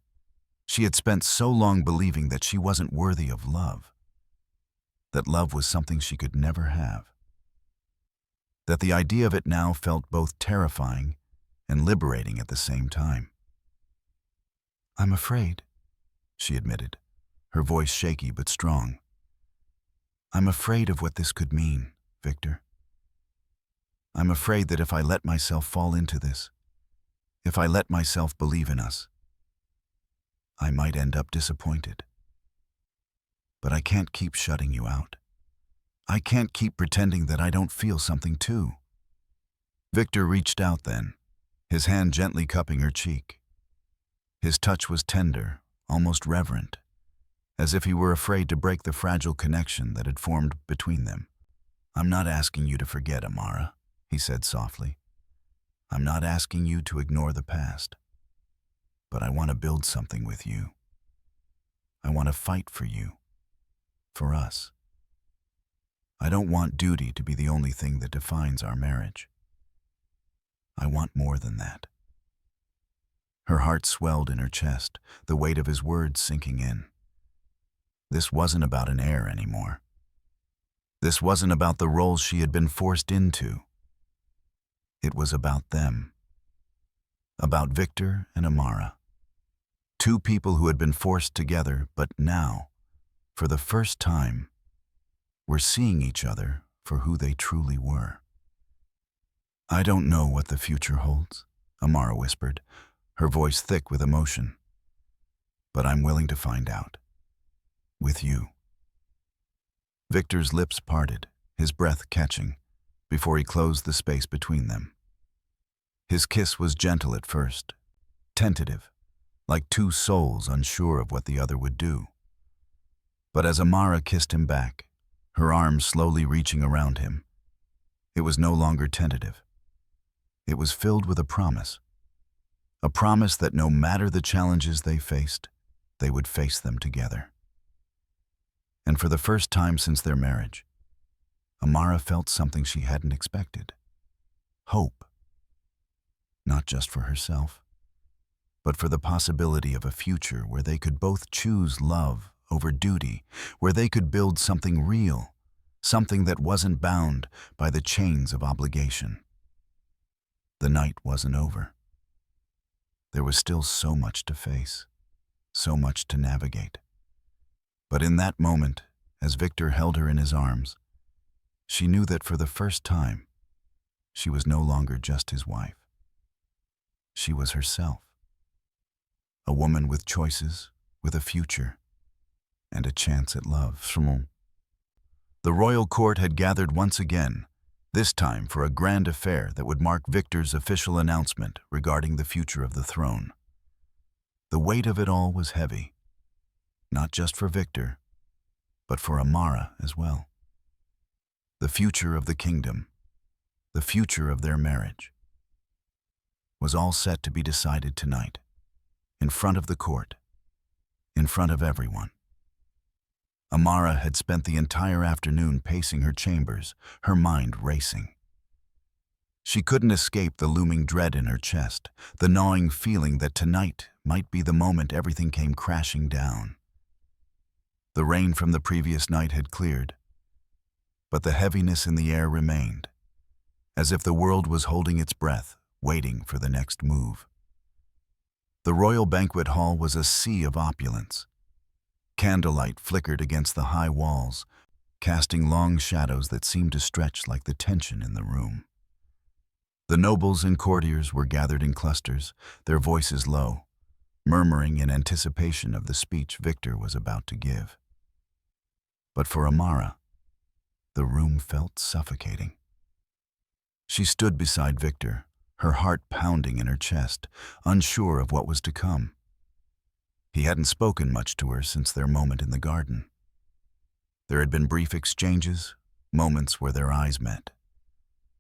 She had spent so long believing that she wasn't worthy of love, that love was something she could never have, that the idea of it now felt both terrifying and liberating at the same time. I'm afraid, she admitted, her voice shaky but strong. I'm afraid of what this could mean, Viktor. I'm afraid that if I let myself fall into this, if I let myself believe in us, I might end up disappointed. But I can't keep shutting you out. I can't keep pretending that I don't feel something too. Viktor reached out then, his hand gently cupping her cheek. His touch was tender, almost reverent, as if he were afraid to break the fragile connection that had formed between them. I'm not asking you to forget, Amara, he said softly. I'm not asking you to ignore the past. But I want to build something with you. I want to fight for you, for us. I don't want duty to be the only thing that defines our marriage. I want more than that. Her heart swelled in her chest, the weight of his words sinking in. This wasn't about an heir anymore. This wasn't about the role she had been forced into. It was about them. About Viktor and Amara. Two people who had been forced together, but now, for the first time, were seeing each other for who they truly were. I don't know what the future holds, Amara whispered, her voice thick with emotion. But I'm willing to find out. With you. Viktor's lips parted, his breath catching, before he closed the space between them. His kiss was gentle at first, tentative, like two souls unsure of what the other would do. But as Amara kissed him back, her arms slowly reaching around him, it was no longer tentative. It was filled with a promise that no matter the challenges they faced, they would face them together. And for the first time since their marriage, Amara felt something she hadn't expected. Hope. Not just for herself, but for the possibility of a future where they could both choose love over duty, where they could build something real, something that wasn't bound by the chains of obligation. The night wasn't over. There was still so much to face, so much to navigate. But in that moment, as Viktor held her in his arms, she knew that for the first time, she was no longer just his wife. She was herself. A woman with choices, with a future, and a chance at love. The royal court had gathered once again, this time for a grand affair that would mark Viktor's official announcement regarding the future of the throne. The weight of it all was heavy, not just for Viktor, but for Amara as well. The future of the kingdom, the future of their marriage, was all set to be decided tonight, in front of the court, in front of everyone. Amara had spent the entire afternoon pacing her chambers, her mind racing. She couldn't escape the looming dread in her chest, the gnawing feeling that tonight might be the moment everything came crashing down. The rain from the previous night had cleared, but the heaviness in the air remained, as if the world was holding its breath, waiting for the next move. The royal banquet hall was a sea of opulence. Candlelight flickered against the high walls, casting long shadows that seemed to stretch like the tension in the room. The nobles and courtiers were gathered in clusters, their voices low, murmuring in anticipation of the speech Viktor was about to give. But for Amara, the room felt suffocating. She stood beside Viktor, her heart pounding in her chest, unsure of what was to come. He hadn't spoken much to her since their moment in the garden. There had been brief exchanges, moments where their eyes met,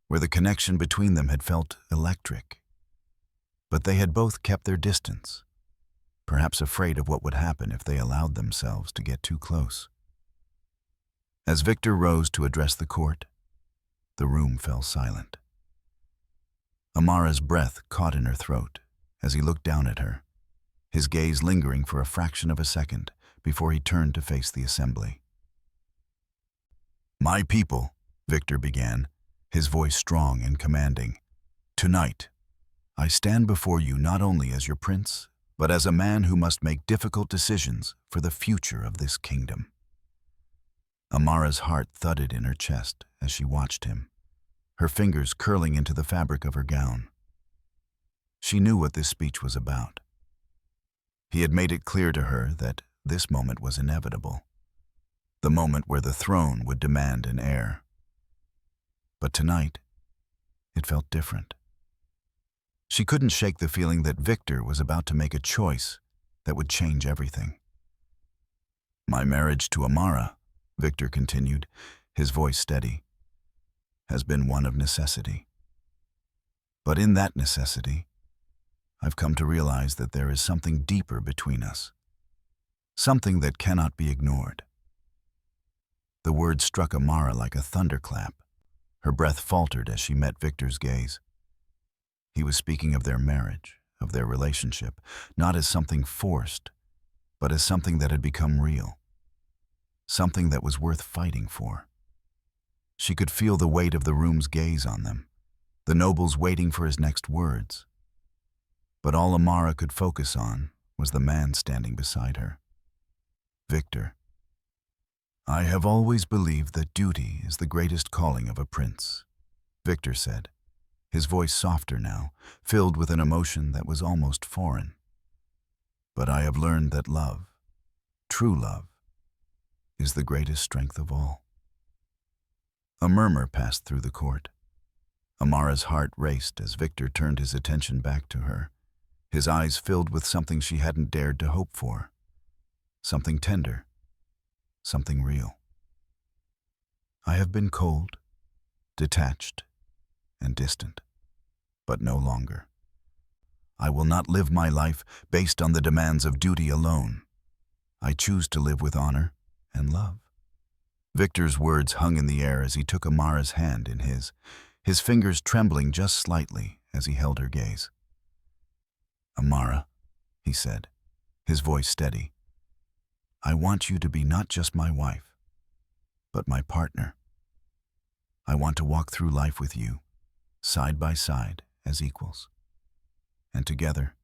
where the connection between them had felt electric. But they had both kept their distance, perhaps afraid of what would happen if they allowed themselves to get too close. As Viktor rose to address the court, the room fell silent. Amara's breath caught in her throat as he looked down at her, his gaze lingering for a fraction of a second before he turned to face the assembly. "My people," Viktor began, his voice strong and commanding, "tonight, I stand before you not only as your prince, but as a man who must make difficult decisions for the future of this kingdom." Amara's heart thudded in her chest as she watched him, her fingers curling into the fabric of her gown. She knew what this speech was about. He had made it clear to her that this moment was inevitable, the moment where the throne would demand an heir. But tonight, it felt different. She couldn't shake the feeling that Viktor was about to make a choice that would change everything. "My marriage to Amara," Viktor continued, his voice steady, "has been one of necessity. But in that necessity, I've come to realize that there is something deeper between us, something that cannot be ignored." The words struck Amara like a thunderclap. Her breath faltered as she met Viktor's gaze. He was speaking of their marriage, of their relationship, not as something forced, but as something that had become real, something that was worth fighting for. She could feel the weight of the room's gaze on them, the nobles waiting for his next words. But all Amara could focus on was the man standing beside her. Viktor. "I have always believed that duty is the greatest calling of a prince," Viktor said, his voice softer now, filled with an emotion that was almost foreign. "But I have learned that love, true love, is the greatest strength of all." A murmur passed through the court. Amara's heart raced as Viktor turned his attention back to her, his eyes filled with something she hadn't dared to hope for, something tender, something real. "I have been cold, detached, and distant, but no longer. I will not live my life based on the demands of duty alone. I choose to live with honor and love." Viktor's words hung in the air as he took Amara's hand in his fingers trembling just slightly as he held her gaze. "Amara," he said, his voice steady, "I want you to be not just my wife, but my partner. I want to walk through life with you, side by side as equals. And together,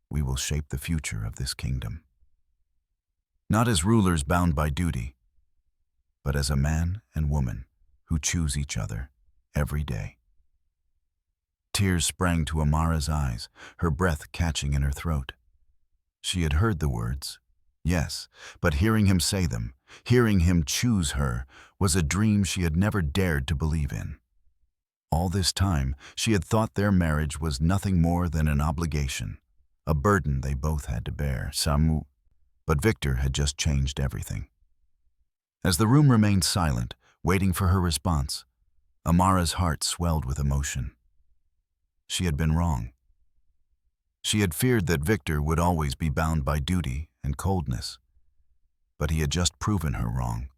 we will shape the future of this kingdom. Not as rulers bound by duty, but as a man and woman who choose each other every day." Tears sprang to Amara's eyes, her breath catching in her throat. She had heard the words, yes, but hearing him say them, hearing him choose her, was a dream she had never dared to believe in. All this time, she had thought their marriage was nothing more than an obligation, a burden they both had to bear. But Viktor had just changed everything. As the room remained silent, waiting for her response, Amara's heart swelled with emotion. She had been wrong. She had feared that Viktor would always be bound by duty and coldness, but he had just proven her wrong.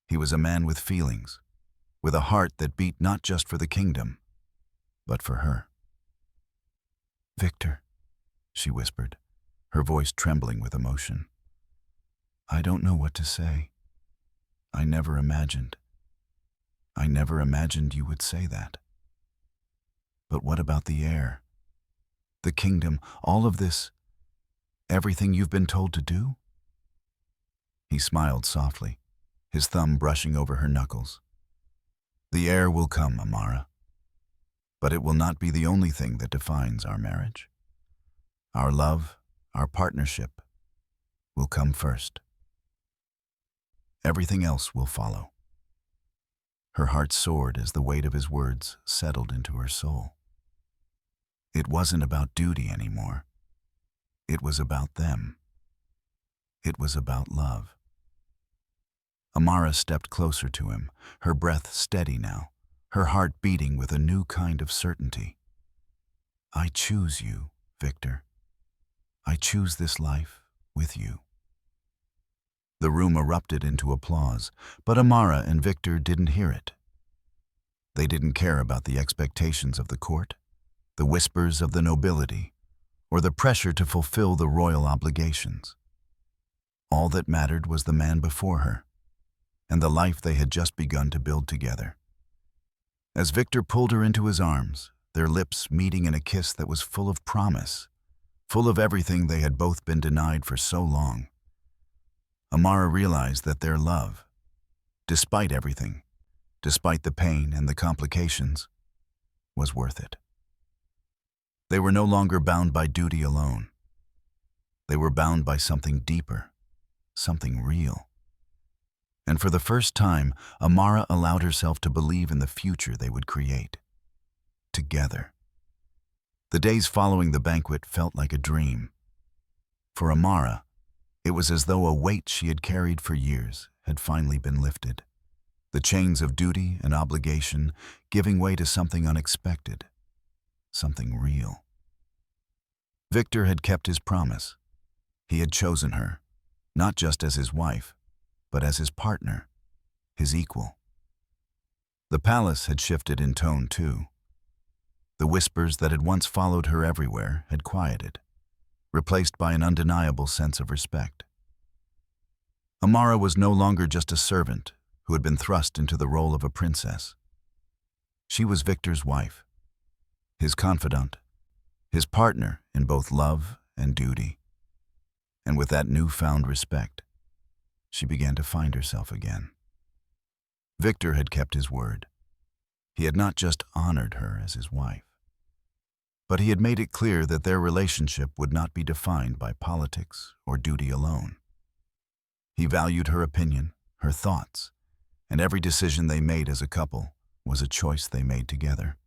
He was a man with feelings, with a heart that beat not just for the kingdom, but for her. "Viktor," she whispered, her voice trembling with emotion. "I don't know what to say. I never imagined you would say that. But what about the heir? The kingdom, all of this, everything you've been told to do?" He smiled softly, his thumb brushing over her knuckles. "The heir will come, Amara. But it will not be the only thing that defines our marriage. Our love, our partnership, will come first. Everything else will follow." Her heart soared as the weight of his words settled into her soul. It wasn't about duty anymore. It was about them. It was about love. Amara stepped closer to him, her breath steady now, her heart beating with a new kind of certainty. "I choose you, Viktor. I choose this life with you." The room erupted into applause, but Amara and Viktor didn't hear it. They didn't care about the expectations of the court, the whispers of the nobility, or the pressure to fulfill the royal obligations. All that mattered was the man before her, and the life they had just begun to build together. As Viktor pulled her into his arms, their lips meeting in a kiss that was full of promise, full of everything they had both been denied for so long, Amara realized that their love, despite everything, despite the pain and the complications, was worth it. They were no longer bound by duty alone. They were bound by something deeper, something real. And for the first time, Amara allowed herself to believe in the future they would create, together. The days following the banquet felt like a dream. For Amara, it was as though a weight she had carried for years had finally been lifted, the chains of duty and obligation giving way to something unexpected, something real. Viktor had kept his promise. He had chosen her, not just as his wife, but as his partner, his equal. The palace had shifted in tone too. The whispers that had once followed her everywhere had quieted, replaced by an undeniable sense of respect. Amara was no longer just a servant who had been thrust into the role of a princess. She was Viktor's wife, his confidant, his partner in both love and duty. And with that newfound respect, she began to find herself again. Viktor had kept his word. He had not just honored her as his wife, but he had made it clear that their relationship would not be defined by politics or duty alone. He valued her opinion, her thoughts, and every decision they made as a couple was a choice they made together.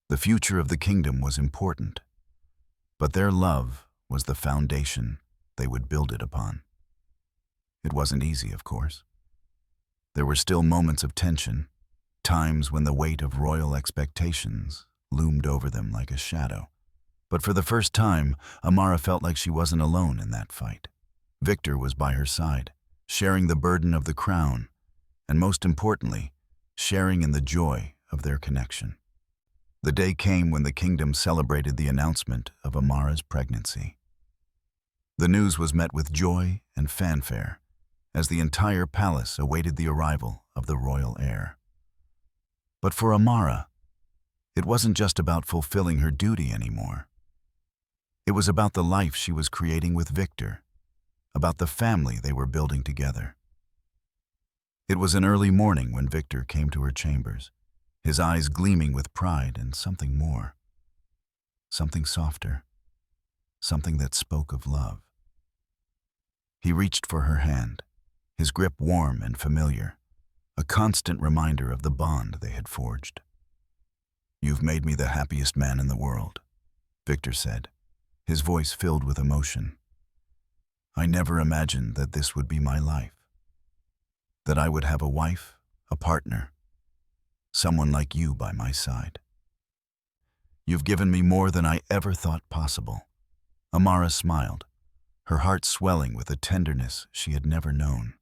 The future of the kingdom was important, but their love was the foundation they would build it upon. It wasn't easy, of course. There were still moments of tension, times when the weight of royal expectations loomed over them like a shadow. But for the first time, Amara felt like she wasn't alone in that fight. Viktor was by her side, sharing the burden of the crown, and most importantly, sharing in the joy of their connection. The day came when the kingdom celebrated the announcement of Amara's pregnancy. The news was met with joy and fanfare as the entire palace awaited the arrival of the royal heir. But for Amara, it wasn't just about fulfilling her duty anymore. It was about the life she was creating with Viktor, about the family they were building together. It was an early morning when Viktor came to her chambers, his eyes gleaming with pride and something more. Something softer, something that spoke of love. He reached for her hand, his grip warm and familiar, a constant reminder of the bond they had forged. "You've made me the happiest man in the world," Viktor said, his voice filled with emotion. "I never imagined that this would be my life, that I would have a wife, a partner, someone like you by my side. You've given me more than I ever thought possible." Amara smiled, her heart swelling with a tenderness she had never known.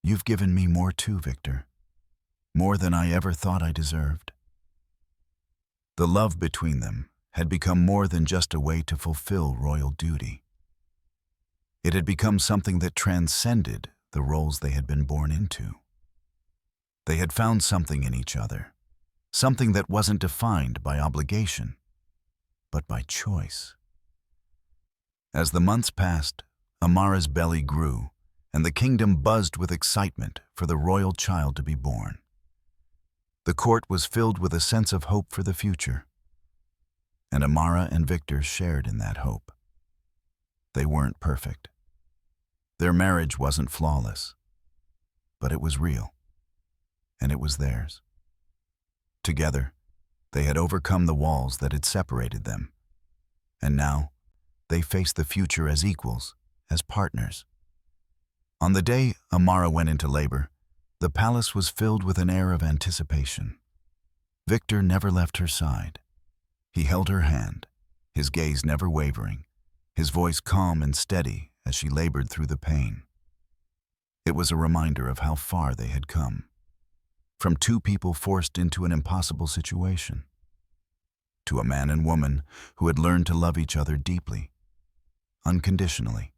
"You've given me more too, Viktor, more than I ever thought I deserved." The love between them had become more than just a way to fulfill royal duty. It had become something that transcended the roles they had been born into. They had found something in each other, something that wasn't defined by obligation, but by choice. As the months passed, Amara's belly grew, and the kingdom buzzed with excitement for the royal child to be born. The court was filled with a sense of hope for the future, and Amara and Viktor shared in that hope. They weren't perfect. Their marriage wasn't flawless, but it was real, and it was theirs. Together, they had overcome the walls that had separated them, and now they faced the future as equals, as partners. On the day Amara went into labor, the palace was filled with an air of anticipation. Viktor never left her side. He held her hand, his gaze never wavering, his voice calm and steady as she labored through the pain. It was a reminder of how far they had come, from two people forced into an impossible situation, to a man and woman who had learned to love each other deeply, unconditionally.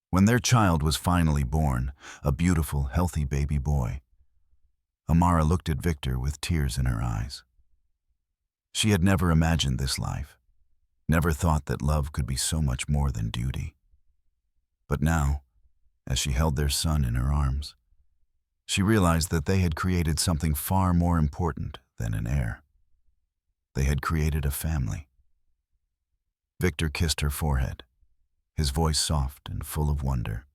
When their child was finally born, a beautiful, healthy baby boy, Amara looked at Viktor with tears in her eyes. She had never imagined this life, never thought that love could be so much more than duty. But now, as she held their son in her arms, she realized that they had created something far more important than an heir. They had created a family. Viktor kissed her forehead, his voice soft and full of wonder.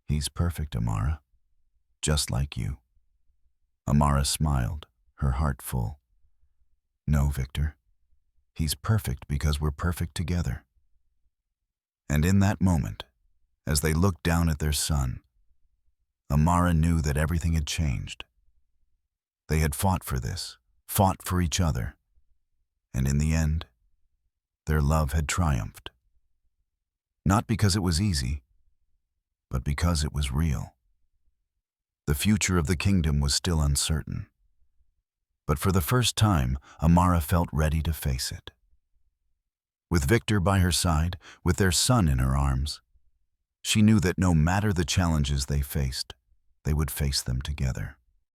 "He's perfect, Amara, just like you." Amara smiled, her heart full. "No, Viktor, he's perfect because we're perfect together." And in that moment, as they looked down at their son, Amara knew that everything had changed. They had fought for this, fought for each other, and in the end, their love had triumphed. Not because it was easy, but because it was real. The future of the kingdom was still uncertain, but for the first time, Amara felt ready to face it. With Viktor by her side, with their son in her arms, she knew that no matter the challenges they faced, they would face them together.